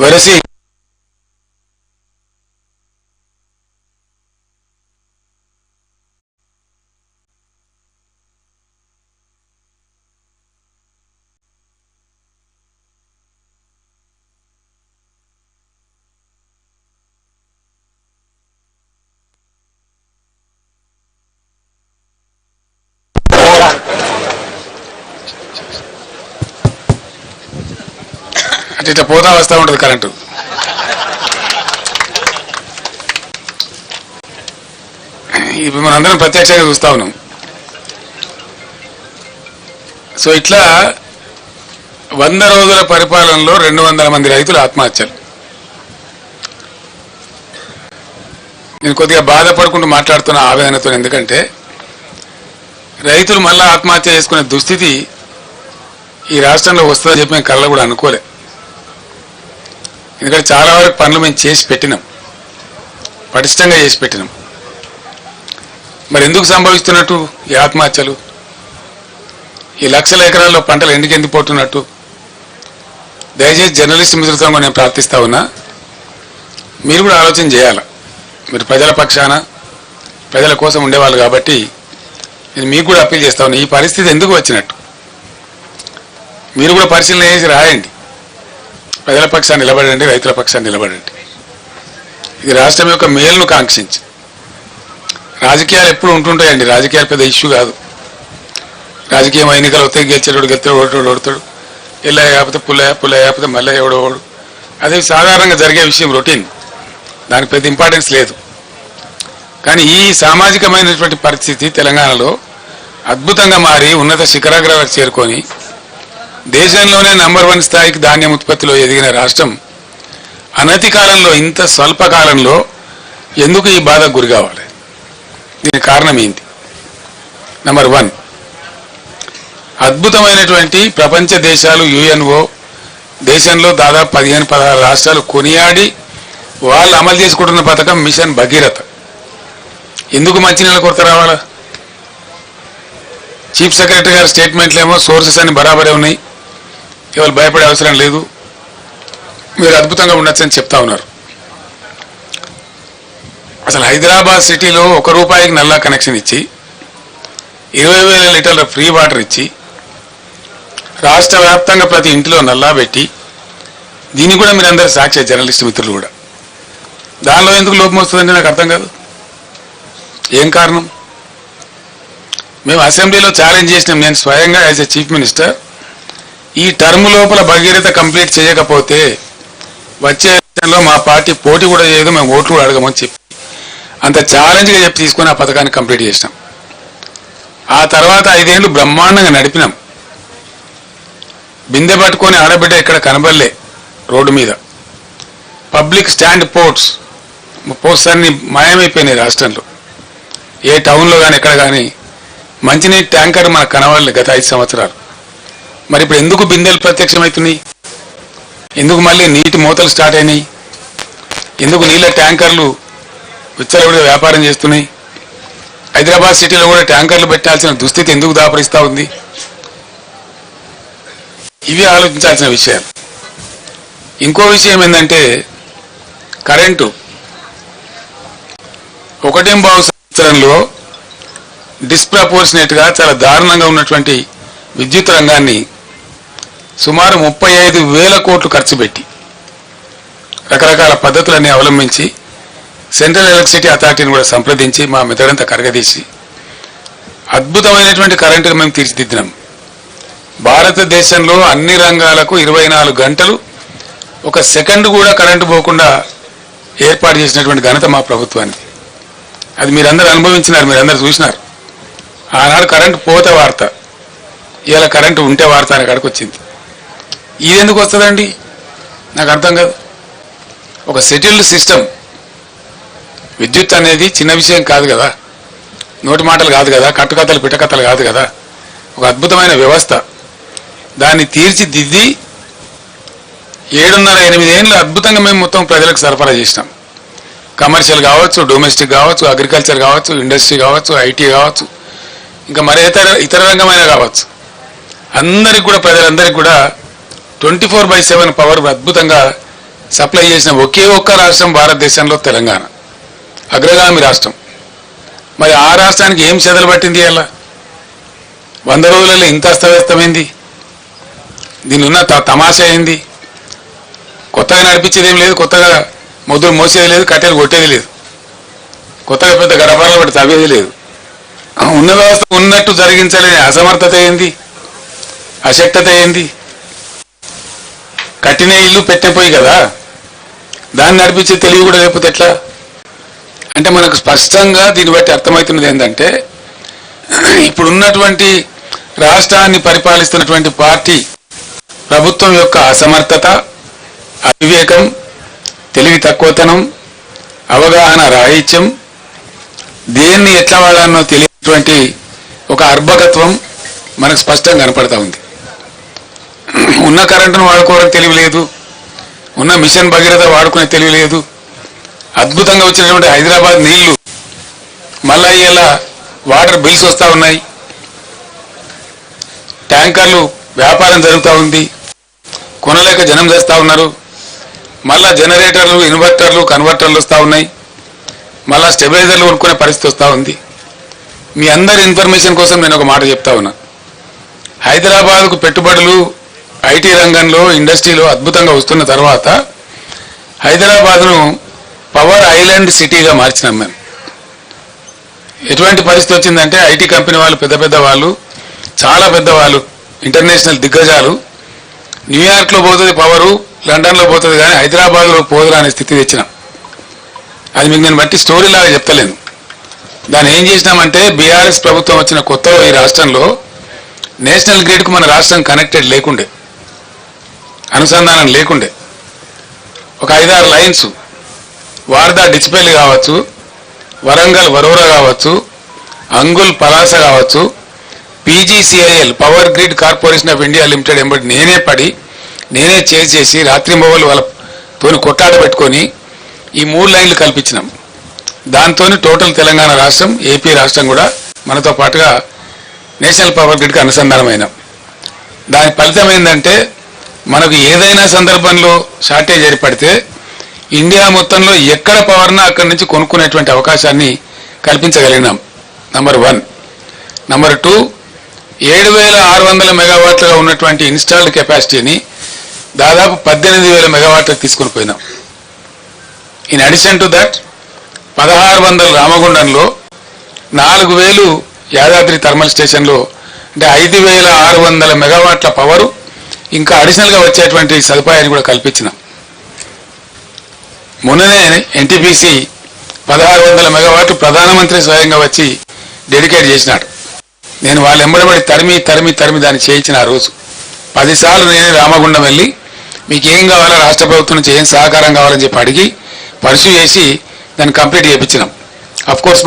వెరసి ఇట్లా పోతా వస్తూ ఉంటుంది కరెంటు. ఇప్పుడు మనందరం ప్రత్యక్షంగా చూస్తా ఉన్నాం. సో ఇట్లా 100 రోజుల పరిపాలనలో 200 మంది రైతులు ఆత్మహత్యలు. నేను కొద్దిగా బాధపడుకుంటూ మాట్లాడుతున్న ఆవేదనతో, ఎందుకంటే రైతులు మళ్ళా ఆత్మహత్య చేసుకునే దుస్థితి ఈ రాష్ట్రంలో వస్తుందని చెప్పి మేము కళ్ళ కూడా అనుకోలే. ఎందుకంటే చాలా వరకు పనులు మేము చేసి పెట్టినాం, పటిష్టంగా చేసి పెట్టినాం. మరి ఎందుకు సంభవిస్తున్నట్టు ఈ ఆత్మహత్యలు? ఈ లక్షల ఎకరాల్లో పంటలు ఎందుకు ఎండిపోతున్నట్టు? దయచేసి జర్నలిస్ట్ మిత్రులతో నేను ప్రార్థిస్తా ఉన్నా, మీరు కూడా ఆలోచన చేయాలి. మీరు ప్రజల పక్షాన ప్రజల కోసం ఉండేవాళ్ళు కాబట్టి నేను మీకు కూడా అప్పీల్ చేస్తా ఉన్నా, ఈ పరిస్థితి ఎందుకు వచ్చినట్టు మీరు కూడా పరిశీలన చేసి రాయండి. ప్రజల పక్షాన్ని నిలబడండి, రైతుల పక్షాన్ని నిలబడండి. ఇది రాష్ట్రం యొక్క మేలును కాంక్షించి. రాజకీయాలు ఎప్పుడు ఉంటుంటాయండి, రాజకీయాలు పెద్ద ఇష్యూ కాదు. రాజకీయం ఎన్నికలు వస్తే గెలిచేటోడు ఓడతాడు, ఓడతాడు, ఎల్ల కాకపోతే పుల్ల కాకపోతే మళ్ళీ ఎవడోడు. అది సాధారణంగా జరిగే విషయం, రొటీన్. దానికి పెద్ద ఇంపార్టెన్స్ లేదు. కానీ ఈ సామాజికమైనటువంటి పరిస్థితి తెలంగాణలో అద్భుతంగా మారి ఉన్నత శిఖరాగ్రాలకు చేరుకొని దేశంలోనే నంబర్ 1 స్థాయికి ధాన్యం ఉత్పత్తిలో ఎదిగిన రాష్ట్రం అనతి కాలంలో, ఇంత స్వల్ప కాలంలో ఎందుకు ఈ బాధకు గురి కావాలి? దీనికి కారణం ఏంటి? నంబర్ 1, అద్భుతమైనటువంటి ప్రపంచ దేశాలు, యుఎన్ఓ దేశంలో దాదాపు 15-16 రాష్ట్రాలు కొనియాడి వాళ్ళు అమలు చేసుకుంటున్న పథకం మిషన్ భగీరథ. ఎందుకు మంచినీళ్ళ కొరత రావాలా? చీఫ్ సెక్రటరీ గారి స్టేట్మెంట్లు ఏమో సోర్సెస్ అని బరాబరే ఉన్నాయి, ఇవాళ భయపడే అవసరం లేదు, మీరు అద్భుతంగా ఉండొచ్చని చెప్తా ఉన్నారు. అసలు హైదరాబాద్ సిటీలో ₹1 నల్లా కనెక్షన్ ఇచ్చి 20,000 లీటర్ల ఫ్రీ వాటర్ ఇచ్చి రాష్ట్ర వ్యాప్తంగా ప్రతి ఇంటిలో నల్లా పెట్టి, దీన్ని కూడా మీరు అందరు సాక్షి, జర్నలిస్ట్ మిత్రులు కూడా. దానిలో ఎందుకు లోపం వస్తుందంటే నాకు అర్థం కాదు. ఏం కారణం? మేము అసెంబ్లీలో ఛాలెంజ్ చేసినాం, నేను స్వయంగా యాజ్ ఎ చీఫ్ మినిస్టర్, ఈ టర్మ్ లోపల భగీరథ కంప్లీట్ చేయకపోతే వచ్చే ఎలక్షన్లో మా పార్టీ పోటీ కూడా చేయదు, మేము ఓట్లు కూడా అడగమని చెప్పి అంత ఛాలెంజ్గా చెప్పి తీసుకొని ఆ పథకాన్ని కంప్లీట్ చేసినాం. ఆ తర్వాత 5 ఏళ్ళు బ్రహ్మాండంగా నడిపినాం. బిందె పట్టుకొని ఆడబిడ్డ ఇక్కడ కనబడలే రోడ్డు మీద. పబ్లిక్ స్టాండ్ పోస్ట్స్ అన్ని మాయమైపోయినాయి రాష్ట్రంలో. ఏ టౌన్లో కానీ ఎక్కడ కానీ మంచినీటి ట్యాంకర్ మనకు కనబడలే గత 5 సంవత్సరాలు. మరి ఇప్పుడు ఎందుకు బిందెలు ప్రత్యక్షమవుతున్నాయి? ఎందుకు మళ్ళీ నీటి మూతలు స్టార్ట్ అయినాయి? ఎందుకు నీళ్ళ ట్యాంకర్లు విచ్చలవిడిగా వ్యాపారం చేస్తున్నాయి? హైదరాబాద్ సిటీలో కూడా ట్యాంకర్లు పెట్టాల్సిన దుస్థితి ఎందుకు దాపరిస్తూ ఉంది? ఇవి ఆలోచించాల్సిన విషయాలు. ఇంకో విషయం ఏంటంటే కరెంటు. 1.5 సంవత్సరంలో డిస్ప్రపోర్షనేట్గా చాలా దారుణంగా ఉన్నటువంటి విద్యుత్ రంగాన్ని సుమారు 35,000 కోట్లు ఖర్చు పెట్టి రకరకాల పద్ధతులన్నీ అవలంబించి సెంట్రల్ ఎలక్ట్రిసిటీ అథారిటీని కూడా సంప్రదించి మా మెదడంతా కరగదీసి అద్భుతమైనటువంటి కరెంటును మేము తీర్చిదిద్దినాం. భారతదేశంలో అన్ని రంగాలకు 24 గంటలు 1 సెకండ్ కూడా కరెంటు పోకుండా ఏర్పాటు చేసినటువంటి ఘనత మా ప్రభుత్వానికి. అది మీరందరూ అనుభవించినారు, మీరందరూ చూసినారు. ఆనాడు కరెంటు పోతే వార్త, ఇవాళ కరెంటు ఉంటే వార్త అనే కాడికి వచ్చింది. ఇది ఎందుకు వస్తుందండి నాకు అర్థం కాదు. ఒక సెటిల్డ్ సిస్టమ్. విద్యుత్ అనేది చిన్న విషయం కాదు కదా, నోటి మాటలు కాదు కదా, కట్టుకథలు పిట్టకథలు కాదు కదా. ఒక అద్భుతమైన వ్యవస్థ. దాన్ని తీర్చిదిద్ది 7.5-8 ఏళ్ళు అద్భుతంగా మేము మొత్తం ప్రజలకు సరఫరా చేసినాం. కమర్షియల్ కావచ్చు, డొమెస్టిక్ కావచ్చు, అగ్రికల్చర్ కావచ్చు, ఇండస్ట్రీ కావచ్చు, ఐటీ కావచ్చు, ఇంకా మరి ఇతర రంగమైన కావచ్చు, అందరికి కూడా ప్రజలందరికీ కూడా 24/7 పవర్ అద్భుతంగా సప్లై చేసిన ఒకే ఒక్క రాష్ట్రం భారతదేశంలో తెలంగాణ, అగ్రగామి రాష్ట్రం. మరి ఆ రాష్ట్రానికి ఏం చెదలు పట్టింది? అలా 100 రోజులలో ఇంత అస్తవ్యస్తమైంది. దీని ఉన్న తమాషా ఏంది? కొత్తగా నడిపించేది ఏం లేదు, కొత్తగా మొదలు మోసేది లేదు, కట్టెలు కొట్టేది లేదు, కొత్తగా పెద్ద గడపడలు పట్టి తవ్వేది లేదు. ఉన్న వ్యవస్థ ఉన్నట్టు జరిగించలేని అసమర్థత ఏంది, అశక్తత ఏంది? కట్టిన ఇల్లు పెట్టిపోయి కదా, దాన్ని నడిపించే తెలివి కూడా లేకపోతే ఎట్లా? అంటే మనకు స్పష్టంగా దీన్ని బట్టి అర్థమవుతున్నది ఏంటంటే, ఇప్పుడున్నటువంటి రాష్ట్రాన్ని పరిపాలిస్తున్నటువంటి పార్టీ ప్రభుత్వం యొక్క అసమర్థత, అవివేకం, తెలివి తక్కువతనం, అవగాహన రాహిత్యం, దేన్ని ఎట్లా వాడాలనో తెలియనటువంటి ఒక అర్భకత్వం మనకు స్పష్టంగా కనపడతా ఉంది. ఉన్న కరెంటును వాడుకోవడం తెలివి లేదు, ఉన్న మిషన్ భగీరథ వాడుకునే తెలివి లేదు. అద్భుతంగా వచ్చినటువంటి హైదరాబాద్ నీళ్లు మళ్ళా ఇలా వాటర్ బిల్స్ వస్తూ ఉన్నాయి, ట్యాంకర్లు వ్యాపారం జరుగుతూ ఉంది, కొనలేక జనం చేస్తూ ఉన్నారు. మళ్ళా జనరేటర్లు, ఇన్వర్టర్లు, కన్వర్టర్లు వస్తూ ఉన్నాయి, మళ్ళా స్టెబిలైజర్లు కొనుక్కునే పరిస్థితి వస్తూ ఉంది. మీ అందరి ఇన్ఫర్మేషన్ కోసం నేను ఒక మాట చెప్తా ఉన్నా. హైదరాబాద్కు పెట్టుబడులు ఐటీ రంగంలో, ఇండస్ట్రీలో అద్భుతంగా వస్తున్న తర్వాత హైదరాబాద్ను పవర్ ఐలాండ్ సిటీగా మార్చినాం మేము. ఎటువంటి పరిస్థితి వచ్చిందంటే ఐటీ కంపెనీ వాళ్ళు, పెద్ద పెద్ద వాళ్ళు, చాలా పెద్దవాళ్ళు, ఇంటర్నేషనల్ దిగ్గజాలు, న్యూయార్క్లో పోతుంది పవరు, లండన్లో పోతుంది, కానీ హైదరాబాద్లో పోదురా అనే స్థితి తెచ్చినాం. అది మీకు నేను బట్టి స్టోరీ లాగా చెప్తలేను. దాన్ని ఏం చేసినామంటే, బీఆర్ఎస్ ప్రభుత్వం వచ్చిన కొత్తలో ఈ రాష్ట్రంలో నేషనల్ గ్రిడ్కు మన రాష్ట్రం కనెక్టెడ్ లేకుండే, అనుసంధానం లేకుండే. ఒక 5-6 లైన్స్, వార్దా డిచ్పల్లి కావచ్చు, వరంగల్ వరోరా కావచ్చు, అంగుల్ పలాస కావచ్చు, PGCIL power grid corporation of India limited ఎంబడి నేనే పడి, నేనే చేసి రాత్రింబవళ్ళు వాళ్ళతో కొట్టాడ పెట్టుకొని ఈ 3 లైన్లు కల్పించినాం. దాంతో టోటల్ తెలంగాణ రాష్ట్రం, ఏపీ రాష్ట్రం కూడా మనతో పాటుగా నేషనల్ పవర్ గ్రిడ్కి అనుసంధానమైనాం. దాని ఫలితం ఏంటంటే, మనకు ఏదైనా సందర్భంలో షార్టేజ్ ఏర్పడితే ఇండియా మొత్తంలో ఎక్కడ పవర్నా అక్కడి నుంచి కొనుక్కునేటువంటి అవకాశాన్ని కల్పించగలిగినాం. నంబర్ 1. నంబర్ 2, 7,600 మెగావాట్లుగా ఉన్నటువంటి ఇన్స్టాల్డ్ కెపాసిటీని దాదాపు 18,000 మెగావాట్లకు తీసుకుని పోయినాం. In addition to that 1,600 రామగుండంలో, 4,000 Yadadri thermal స్టేషన్లో, అంటే 5,600 మెగావాట్ల పవరు ఇంకా అడిషనల్గా వచ్చేటువంటి సదుపాయాన్ని కూడా కల్పించినాం. మొన్ననే ఎన్టీపీసీ 1,600 మెగావాట్లు ప్రధానమంత్రి స్వయంగా వచ్చి డెడికేట్ చేసినాడు. నేను వాళ్ళు ఎంబడబడి తరిమి దాన్ని చేయించిన ఆ రోజు 10 సార్లు నేనే రామగుండం వెళ్ళి మీకు ఏం కావాలో, రాష్ట్ర ప్రభుత్వం నుంచి ఏం సహకారం కావాలని చెప్పి అడిగి పర్సూ చేసి దాన్ని కంప్లీట్ చేయించినాం. అఫ్ కోర్స్ మా